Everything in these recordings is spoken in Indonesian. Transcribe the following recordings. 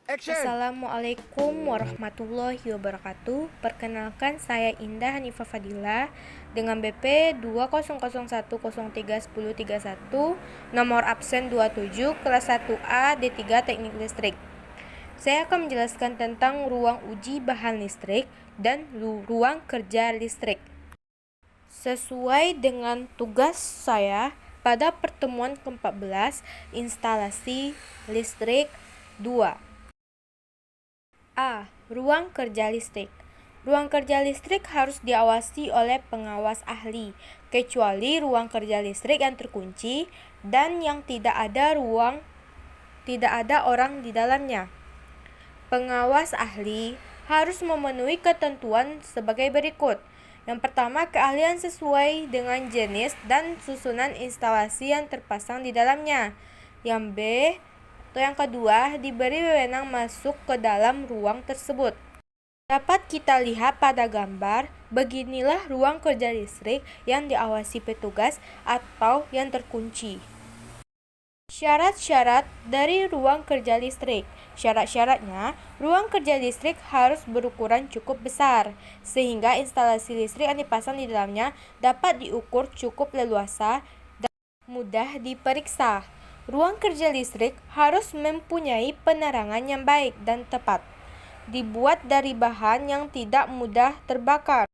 Action! Assalamualaikum warahmatullahi wabarakatuh. Perkenalkan, saya Indah Hanifah Fadila dengan BP 2001031031, nomor absen 27, kelas 1A D3 Teknik Listrik. Saya akan menjelaskan tentang ruang uji bahan listrik dan ruang kerja listrik. Sesuai dengan tugas saya pada pertemuan ke-14, instalasi listrik 2. A. Ruang kerja listrik. Ruang kerja listrik harus diawasi oleh pengawas ahli, kecuali ruang kerja listrik yang terkunci dan yang tidak ada orang di dalamnya. Pengawas ahli harus memenuhi ketentuan sebagai berikut. Yang pertama, keahlian sesuai dengan jenis dan susunan instalasi yang terpasang di dalamnya. Yang kedua, diberi wewenang masuk ke dalam ruang tersebut. Dapat kita lihat pada gambar, beginilah ruang kerja listrik yang diawasi petugas atau yang terkunci. Syarat-syarat dari ruang kerja listrik. Syarat-syaratnya, ruang kerja listrik harus berukuran cukup besar, sehingga instalasi listrik yang dipasang di dalamnya dapat diukur cukup leluasa dan mudah diperiksa. Ruang kerja listrik harus mempunyai penerangan yang baik dan tepat. Dibuat dari bahan yang tidak mudah terbakar.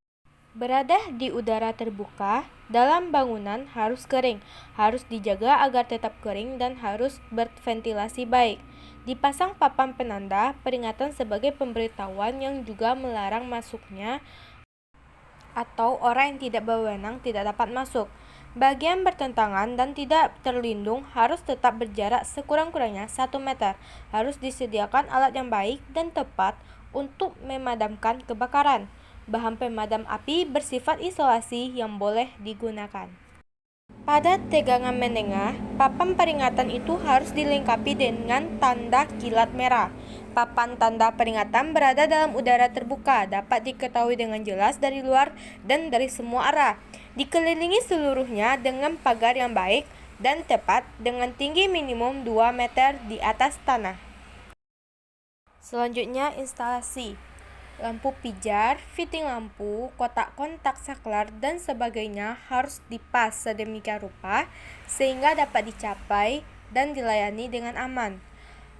Berada di udara terbuka, dalam bangunan harus kering, harus dijaga agar tetap kering dan harus berventilasi baik. Dipasang papan penanda peringatan sebagai pemberitahuan yang juga melarang masuknya atau orang yang tidak berwenang tidak dapat masuk. Bagian bertentangan dan tidak terlindung harus tetap berjarak sekurang-kurangnya 1 meter. Harus disediakan alat yang baik dan tepat untuk memadamkan kebakaran. Bahan pemadam api bersifat isolasi yang boleh digunakan. Pada tegangan menengah, papan peringatan itu harus dilengkapi dengan tanda kilat merah. Papan tanda peringatan berada dalam udara terbuka, dapat diketahui dengan jelas dari luar dan dari semua arah. Dikelilingi seluruhnya dengan pagar yang baik dan tepat dengan tinggi minimum 2 meter di atas tanah. Selanjutnya, instalasi. Lampu pijar, fitting lampu, kotak kontak saklar, dan sebagainya harus dipas sedemikian rupa sehingga dapat dicapai dan dilayani dengan aman.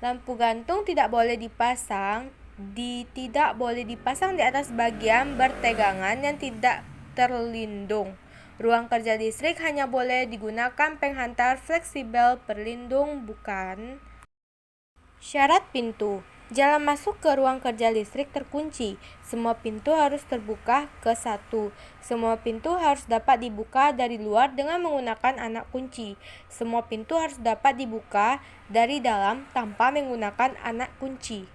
Lampu gantung tidak boleh dipasang di atas bagian bertegangan yang tidak terlindung. Ruang kerja listrik hanya boleh digunakan penghantar fleksibel berlindung, bukan. Syarat pintu. Jalan masuk ke ruang kerja listrik terkunci. Semua pintu harus terbuka ke satu. Semua pintu harus dapat dibuka dari luar dengan menggunakan anak kunci. Semua pintu harus dapat dibuka dari dalam tanpa menggunakan anak kunci.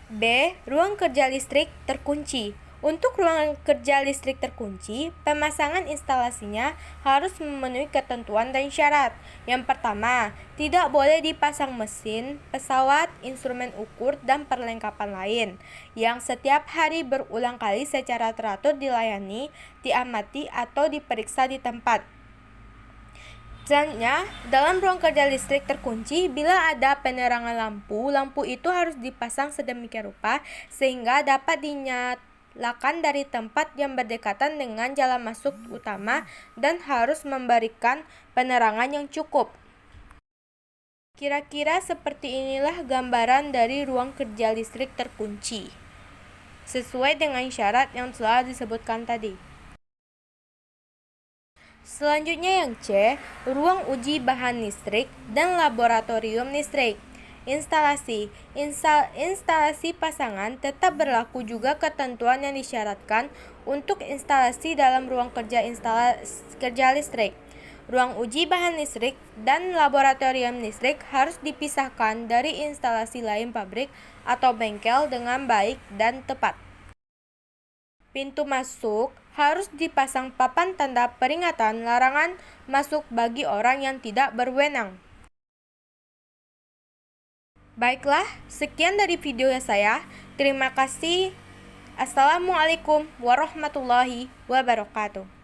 B. Ruang kerja listrik terkunci. Untuk ruang kerja listrik terkunci, pemasangan instalasinya harus memenuhi ketentuan dan syarat. Yang pertama, tidak boleh dipasang mesin, pesawat, instrumen ukur, dan perlengkapan lain yang setiap hari berulang kali secara teratur dilayani, diamati, atau diperiksa di tempat. Selanjutnya, dalam ruang kerja listrik terkunci, bila ada penerangan lampu itu harus dipasang sedemikian rupa sehingga dapat dinyalakan dari tempat yang berdekatan dengan jalan masuk utama dan harus memberikan penerangan yang cukup. Kira-kira seperti inilah gambaran dari ruang kerja listrik terkunci, sesuai dengan syarat yang telah disebutkan tadi. Selanjutnya yang C, ruang uji bahan listrik dan laboratorium listrik. Instalasi pasangan tetap berlaku juga ketentuan yang disyaratkan untuk instalasi dalam ruang kerja listrik. Ruang uji bahan listrik dan laboratorium listrik harus dipisahkan dari instalasi lain pabrik atau bengkel dengan baik dan tepat. Pintu masuk harus dipasang papan tanda peringatan larangan masuk bagi orang yang tidak berwenang. Baiklah, sekian dari video saya. Terima kasih. Assalamualaikum warahmatullahi wabarakatuh.